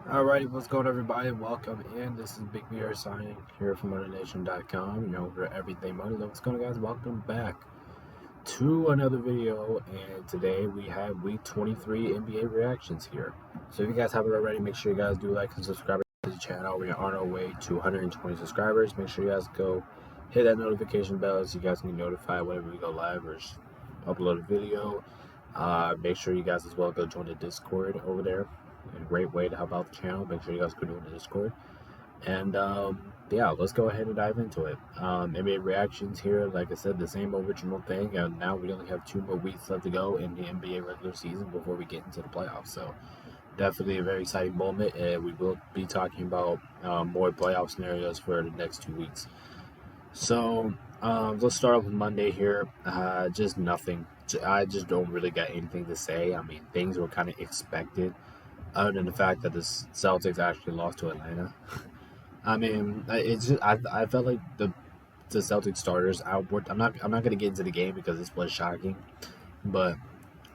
Alrighty, what's going on, everybody? Welcome in. This is Big Bear signing here from MotorNation.com. You're over everything Motor. What's going on, guys? Welcome back to another video. And today we have Week 23 NBA reactions here. So if you guys haven't already, make sure you guys do like and subscribe to the channel. We are on our way to 120 subscribers. Make sure you guys go hit that notification bell so you guys can be notified whenever we go live or upload a video. Make sure you guys as well go join the Discord over there. A great way to help out the channel. Make sure you guys go join the Discord. And yeah, let's go ahead and dive into it. NBA reactions here, like I said, the same original thing. And now we only have 2 more weeks left to go in the NBA regular season before we get into the playoffs. So definitely a very exciting moment. And we will be talking about more playoff scenarios for the next 2 weeks. So let's start off with Monday here. Just nothing. I just don't really got anything to say. I mean, things were kind of expected, other than the fact that the Celtics actually lost to Atlanta. I mean, it's just I felt like the Celtics starters outworked. I'm not gonna get into the game because this was shocking, but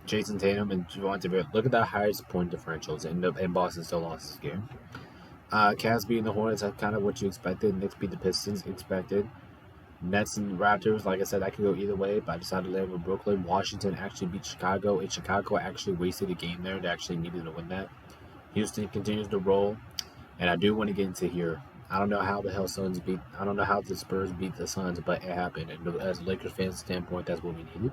Jason Tatum and Javante Bell, look at that highest point differentials, and Boston still lost this game. Cavs beating the Hornets, that's kind of what you expected. Knicks beat the Pistons, expected. Nets and Raptors, like I said, that could go either way, but I decided to land with Brooklyn. Washington actually beat Chicago, and Chicago actually wasted a game there. They actually needed to win that. Houston continues to roll, and I do want to get into here. I don't know how the hell Suns beat. I don't know how the Spurs beat the Suns, but it happened. And as a Lakers fan standpoint, that's what we needed.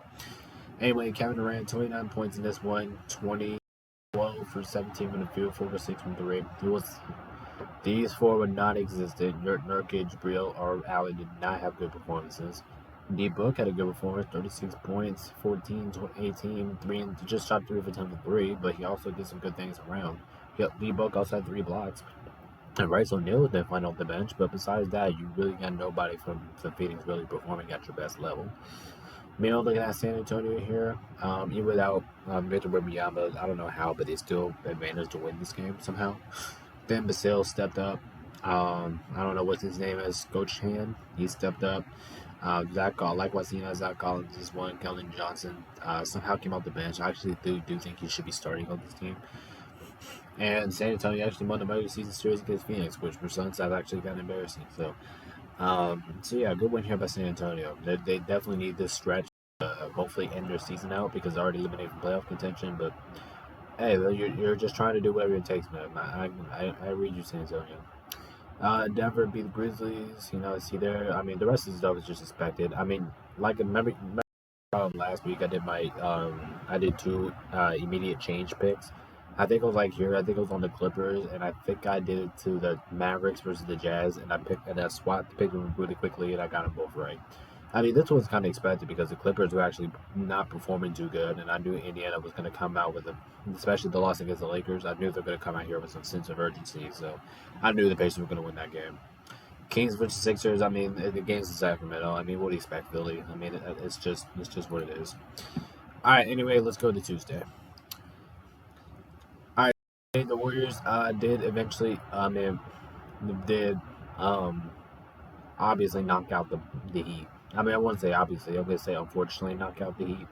Anyway, Kevin Durant, 29 points in this one, 20, 12 for 17 from the field, 4 for 6 from 3. These four were non-existent. Nurkic, Brill, or Allen did not have good performances. D Book had a good performance, 36 points, 14, 18, 3, and just shot 3 for 10 for 3, but he also did some good things around. D Book also had 3 blocks. And Rice O'Neal was definitely off the bench, but besides that, you really got nobody from the Phoenix really performing at your best level. Meanwhile, looking at San Antonio here, even without Victor Wembanyama, I don't know how, but they still managed to win this game somehow. Ben Basile stepped up. I don't know what his name is. Coach Han, he stepped up. Likewise, Zach Collins is one. Keldon Johnson somehow came off the bench. I actually do think he should be starting on this team. And San Antonio actually won the regular season series against Phoenix, which for Suns that's actually kind of embarrassing. So yeah, good win here by San Antonio. They definitely need this stretch to hopefully end their season out because they're already eliminated from playoff contention. But hey, you're just trying to do whatever it takes, man. I read you, San Antonio. Denver beat the Grizzlies. I see there. I mean, the rest of the stuff was just expected. I mean, remember last week I did 2 immediate change picks. I think it was like here. I think it was on the Clippers, and I think I did it to the Mavericks versus the Jazz, and I swapped picked them really quickly, and I got them both right. I mean, this was kind of expected because the Clippers were actually not performing too good, and I knew Indiana was going to come out with especially the loss against the Lakers. I knew they were going to come out here with some sense of urgency, so I knew the Pacers were going to win that game. Kings versus Sixers. I mean, the game's in Sacramento. I mean, what do you expect, Philly? I mean, it's just what it is. All right. Anyway, let's go to Tuesday. All right. The Warriors did eventually. Did um obviously knock out the Heat. I mean, I wouldn't say obviously. I'm gonna say unfortunately knock out the Heat.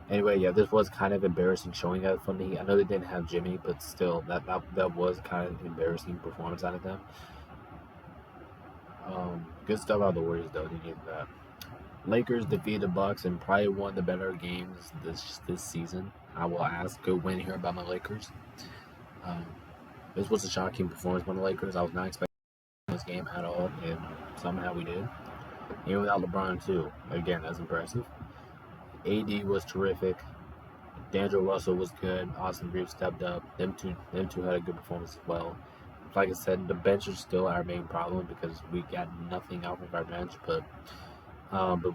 Anyway, yeah, this was kind of embarrassing showing that from the Heat. I know they didn't have Jimmy, but still, that was kind of embarrassing performance out of them. Good stuff out of the Warriors though. They needed that. Lakers defeated the Bucks and probably one of the better games this season. I will ask. Good win here by my Lakers. Um, this was a shocking performance by the Lakers. I was not expecting this game at all, and somehow we did. Even without LeBron too. Again, that's impressive. AD was terrific. D'Angelo Russell was good. Austin Reeves stepped up. Them two had a good performance as well. Like I said, the bench is still our main problem because we got nothing out of our bench. But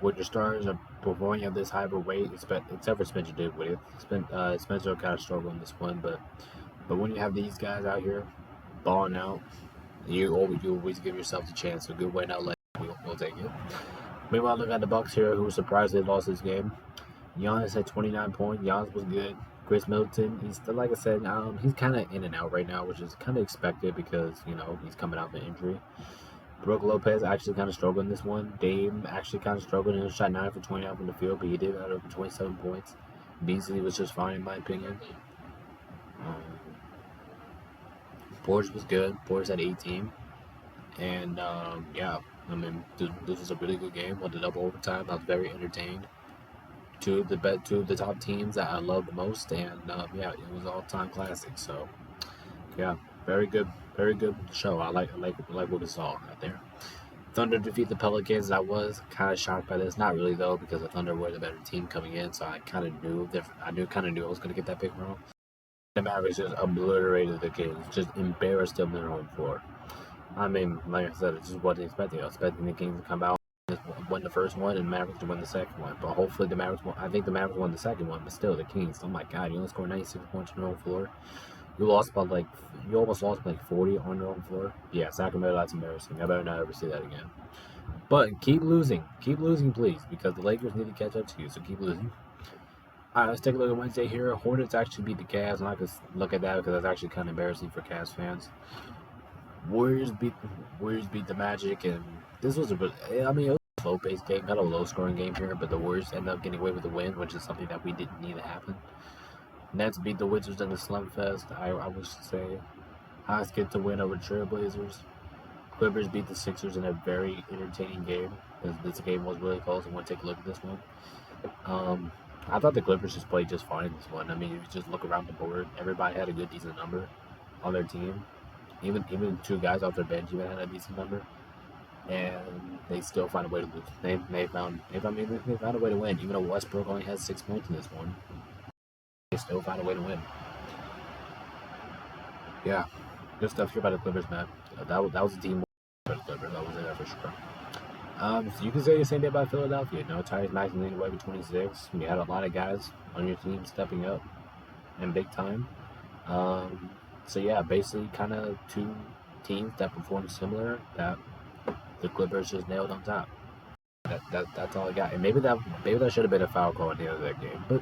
when your stars are performing at this high of a rate, except for Spencer Dinwiddie, Spencer kind of struggled in this one. But when you have these guys out here balling out, you always give yourself the chance. A good win out, we'll take it. Meanwhile, look at the Bucks here, who surprisingly lost this game. Giannis had 29 points. Giannis was good. Chris Middleton, he's still, like I said, he's kind of in and out right now, which is kind of expected because he's coming out of an injury. Brook Lopez actually kind of struggled in this one. Dame actually kind of struggled and shot 9 for 29 from the field, but he did have over 27 points. Beasley was just fine in my opinion. Um, Porge was good. Porge had 18. And yeah, I mean, this was a really good game. Went to double overtime. I was very entertained. Two of the top teams that I love the most, and yeah, it was all time classic. So yeah, very good show. I like what we saw out there. Thunder defeat the Pelicans. I was kind of shocked by this. Not really though, because the Thunder were the better team coming in, so I kind of knew that I was going to get that pick wrong. The Mavericks just obliterated the Kings, just embarrassed them on their home floor. I mean, like I said, it just wasn't expecting. I was expecting the Kings to come out and win the first one and Mavericks to win the second one. But hopefully the Mavericks won. I think the Mavericks won the second one, but still the Kings. Oh my God, you only scored 96 points on your own floor. You almost lost by like 40 on your own floor. Yeah, Sacramento, that's embarrassing. I better not ever see that again. But keep losing, please, because the Lakers need to catch up to you. So keep losing. All right, let's take a look at Wednesday here. Hornets actually beat the Cavs. I'm not gonna look at that because that's actually kind of embarrassing for Cavs fans. Warriors beat the Magic, and this was I mean, it was a slow-paced game, kind of a low-scoring game here, but the Warriors ended up getting away with the win, which is something that we didn't need to happen. Nets beat the Wizards in the Slum Fest. I would say Hawks get the win over Trailblazers. Clippers beat the Sixers in a very entertaining game. This game was really close. I want to take a look at this one. I thought the Clippers just played just fine in this one. I mean, you just look around the board. Everybody had a good, decent number on their team. Even two guys off their bench even had a decent number, and they still find a way to lose. They found a way to win. Even though Westbrook only has 6 points in this one, they still find a way to win. Yeah, good stuff here by the Clippers, man. That was a team by the Clippers. I was there for sure. So you can say the same thing about Philadelphia. You know, Tyrese Maxey leading away with 26. You had a lot of guys on your team stepping up and big time. So yeah, basically kind of two teams that performed similar that the Clippers just nailed on top. That's all I got. And maybe that should have been a foul call at the end of that game, but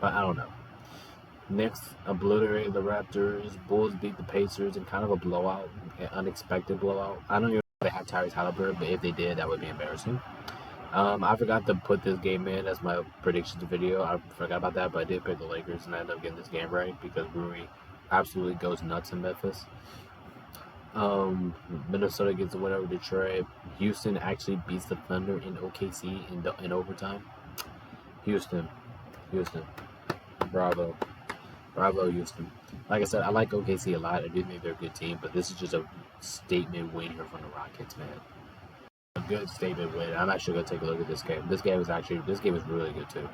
I don't know. Knicks obliterated the Raptors. Bulls beat the Pacers in kind of a blowout, an unexpected blowout. I don't even know if they have Tyrese Halliburton, but if they did, that would be embarrassing. I forgot to put this game in as my predictions video. I forgot about that, but I did pick the Lakers, and I ended up getting this game right because Rui absolutely goes nuts in Memphis. Minnesota gets the win over Detroit. Houston actually beats the Thunder in OKC in overtime. Houston, bravo, Houston. Like I said, I like OKC a lot. I do think they're a good team, but this is just a statement win here from the Rockets, man. A good statement win. I'm actually gonna take a look at this game. This game is really good too.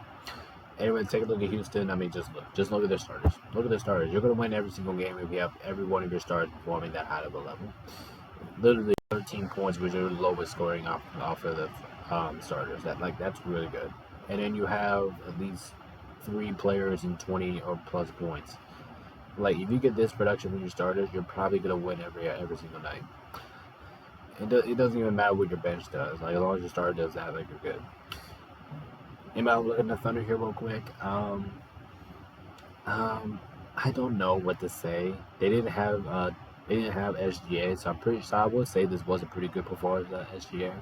Anyway, take a look at Houston. I mean, just look at their starters. Look at their starters. You're going to win every single game if you have every one of your stars performing that high of a level. Literally 13 points was your lowest scoring off of the starters. That's really good. And then you have at least 3 players in 20 or plus points. Like, if you get this production from your starters, you're probably going to win every single night. It doesn't even matter what your bench does. Like, as long as your starter does that, like, you're good. Anybody looking at the Thunder here real quick? I don't know what to say. They didn't have SGA, so I would say this was a pretty good performance at SGA.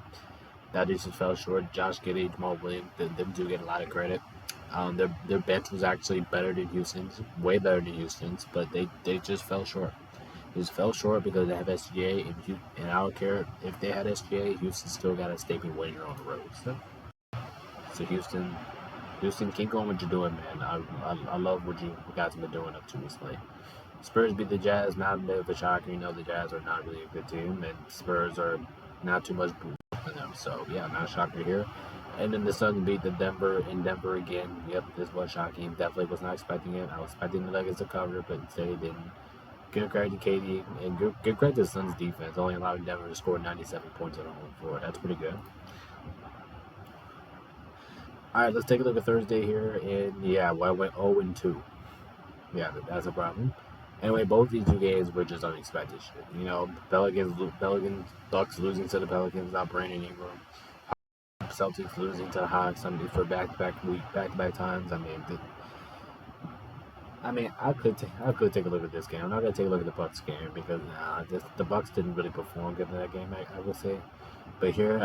That just fell short. Josh Giddey, Jamal Williams, them do get a lot of credit. Their bench was actually better than Houston's, way better than Houston's, but they just fell short. They just fell short because they have SGA, and I don't care if they had SGA, Houston still got a statement winner on the road. So Houston, keep going what you're doing, man. I love what you guys have been doing up to recently. Spurs beat the Jazz, not a bit of a shocker. You know the Jazz are not really a good team, and Spurs are not too much for them. So yeah, not a shocker here. And then the Suns beat the Denver in Denver again. Yep, this was shocking. Definitely was not expecting it. I was expecting the Nuggets to cover, but instead they didn't. Good credit to KD and good credit to the Suns defense, only allowing Denver to score 97 points on the home floor. That's pretty good. All right, let's take a look at Thursday here, and yeah, well, I went 0-2. Yeah, that's a problem. Anyway, both these two games were just unexpected shit. You know, Bucks losing to the Pelicans, not Brandon Ingram. Celtics losing to the Hawks for back-to-back times. I could take a look at this game. I'm not gonna take a look at the Bucks game because the Bucks didn't really perform good in that game. I would say, but here,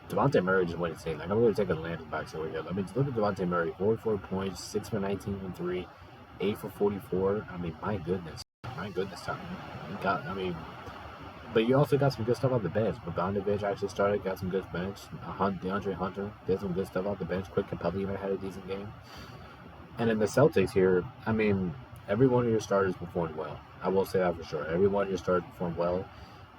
Devontae Murray just went insane. Like, I'm going to take a landing box over here. Look at Devontae Murray. 44 points, 6 for 19 from 3, 8 for 44. My goodness. my goodness, Tommy. But you also got some good stuff off the bench. Bogdanovic actually started, got some good bench. DeAndre Hunter did some good stuff off the bench. Quick Capella even had a decent game. And in the Celtics here, every one of your starters performed well. I will say that for sure. Every one of your starters performed well,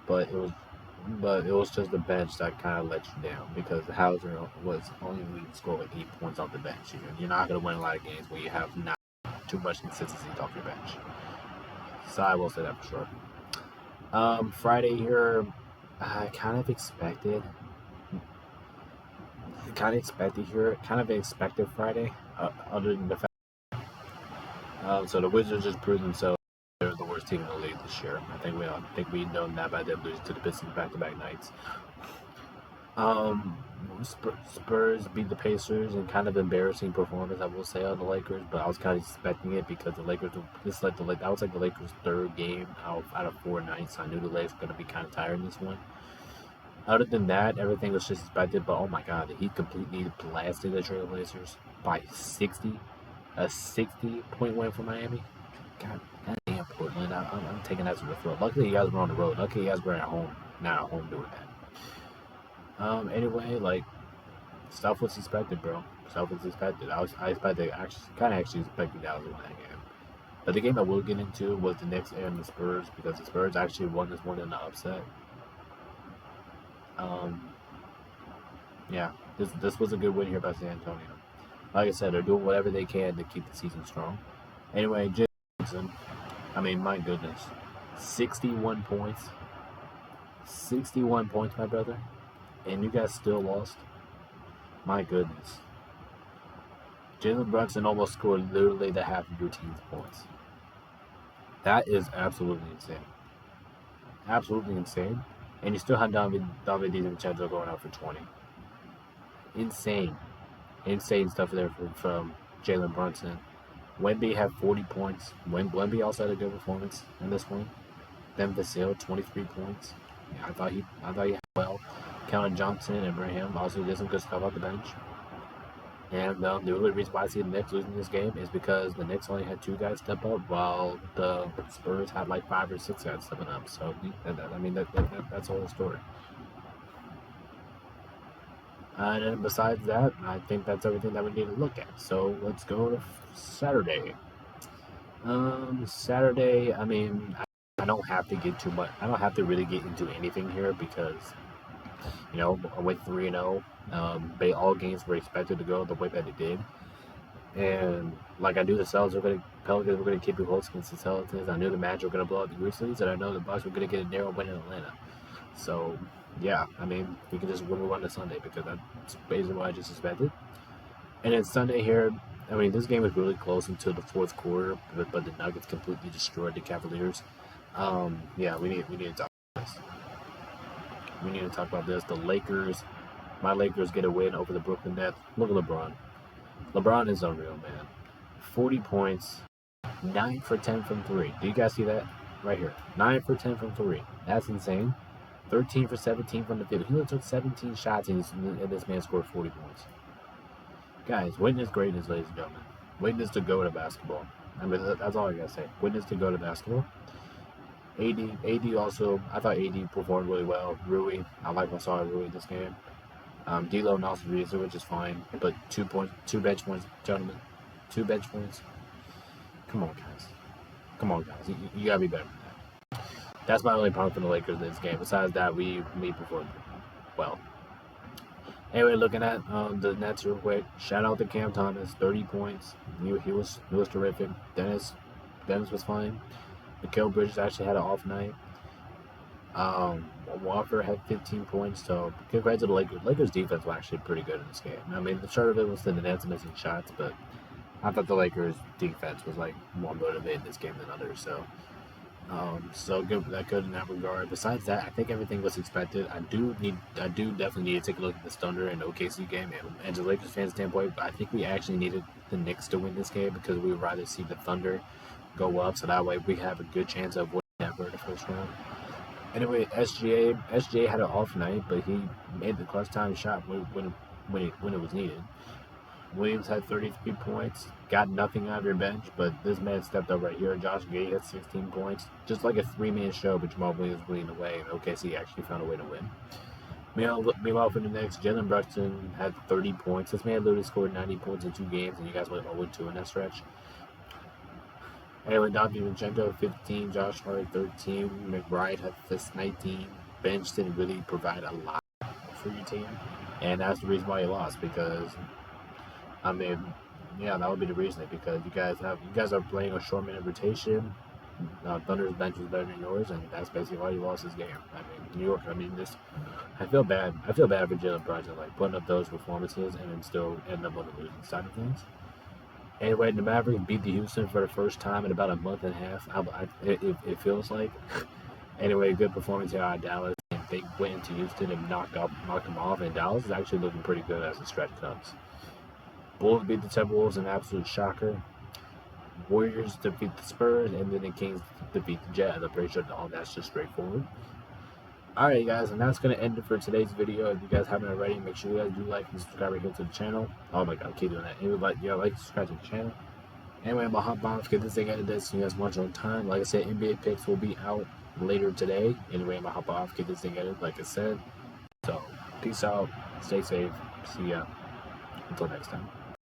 but it was just the bench that kind of let you down because Hauser was only leading score with 8 points off the bench. You're not going to win a lot of games when you have not too much consistency off your bench. So I will say that for sure. Friday here, I kind of expected Friday, other than the fact. So the Wizards just proved themselves they're the worst team in the league this year. I think we know that by them losing to the Pistons back-to-back nights. Spurs beat the Pacers in kind of embarrassing performance, I will say, on the Lakers, but I was kind of expecting it because the Lakers. That was like the Lakers' third game out of 4 nights. So I knew the Lakers were going to be kind of tired in this one. Other than that, everything was just expected. But oh my God, the Heat completely blasted the Trailblazers by 60, a 60-point win for Miami. God damn, Portland! I'm taking that to the throat. Luckily, you guys were on the road. Luckily, you guys were at home, not at home doing that. Anyway, stuff was expected, bro. Stuff was expected. I expected expected that was win that game. But the game I will get into was the Knicks and the Spurs because the Spurs actually won this one in the upset. Yeah, this was a good win here by San Antonio. Like I said, they're doing whatever they can to keep the season strong. Anyway, Jason, my goodness, 61 points. 61 points, my brother. And you guys still lost? My goodness. Jalen Brunson almost scored literally the half of your team's points. That is absolutely insane. Absolutely insane. And you still have David DiVincenzo going out for 20. Insane. Insane stuff there from Jalen Brunson. Wemby had 40 points. Wemby also had a good performance in this one. Then Vasil, 23 points. Yeah, I thought he had well. Keldon Johnson and Braham also did some good stuff off the bench. And the only reason why I see the Knicks losing this game is because the Knicks only had 2 guys step up, while the Spurs had like 5 or 6 guys stepping up. So that's the whole story. And then besides that, I think that's everything that we need to look at. So let's go to Saturday. Saturday, I don't have to get too much. I don't have to really get into anything here because, I went 3-0. All games were expected to go the way that it did. And like I knew the Pelicans were going to keep it close against the Celtics. I knew the Magic were going to blow out the Grizzlies, and I know the Bucks were going to get a narrow win in Atlanta. So, yeah, we can just move on to Sunday because that's basically what I just expected. And then Sunday here, this game was really close until the fourth quarter, but the Nuggets completely destroyed the Cavaliers. Yeah, we need to talk about this. We need to talk about this. My Lakers get a win over the Brooklyn Nets. Look at LeBron. LeBron is unreal, man. 40 points, 9 for 10 from 3. Do you guys see that? Right here. 9 for 10 from 3. That's insane. 13 for 17 from the field. He only took 17 shots and this man scored 40 points. Guys, witness greatness, ladies and gentlemen. Witness to go to basketball. That's all I gotta say. Witness to go to basketball. AD also, I thought AD performed really well. Rui, I like what I saw of Rui this game. D'Lo and also Reeser, which is fine. But 2 bench points, gentlemen. 2 bench points. Come on, guys. You gotta be better than that. That's my only problem for the Lakers in this game. Besides that, we performed well. Anyway, looking at the Nets real quick. Shout out to Cam Thomas, 30 points. He was terrific. Dennis was fine. Mikal Bridges actually had an off night. Walker had 15 points, so congrats to the Lakers. Lakers defense was actually pretty good in this game. The start of it was the Nets missing shots, but I thought the Lakers defense was more motivated in this game than others. So good in that regard. Besides that, I think everything was expected. I do definitely need to take a look at the Thunder and OKC game. And as a Lakers fan standpoint, I think we actually needed the Knicks to win this game because we would rather see the Thunder go up, so that way we have a good chance of winning Denver in the first round. Anyway, SGA had an off night, but he made the clutch time shot when it was needed. Williams had 33 points. Got nothing out of your bench, but this man stepped up right here. Josh Gay had 16 points. Just like a three-man show, but Jamal Williams winning away, and OKC actually found a way to win. Meanwhile, for the next, Jalen Brunson had 30 points. This man literally scored 90 points in 2 games, and you guys went 0-2 in that stretch. Anyway, Dante DiVincenzo, 15. Josh Hart, 13. McBride had this 19. Bench didn't really provide a lot for your team, and that's the reason why you lost. Because, I mean, yeah, that would be the reason. Because you guys are playing a short-minute rotation. Thunder's bench is better than yours, and that's basically why you lost this game. I mean, New York. I mean, I feel bad. I feel bad for Jalen Brunson, like putting up those performances and then still end up on the losing side of things. Anyway, the Mavericks beat the Houston for the first time in about a month and a half. It feels like. Anyway, good performance here out of Dallas. And they went into Houston and knocked them off. And Dallas is actually looking pretty good as the stretch comes. Bulls beat the Timberwolves, an absolute shocker. Warriors defeat the Spurs, and then the Kings defeat the Jazz. I'm pretty sure all that's just straightforward. Alright guys, and that's going to end it for today's video. If you guys haven't already, make sure you guys do like and subscribe right here to the channel. Oh my god, I keep doing that. Anyway, like and subscribe to the channel. Anyway, I'm going to hop on, get this thing edited so you guys watch on time. Like I said, NBA picks will be out later today. Anyway, I'm going to hop off, get this thing edited like I said. So, peace out, stay safe, see ya, until next time.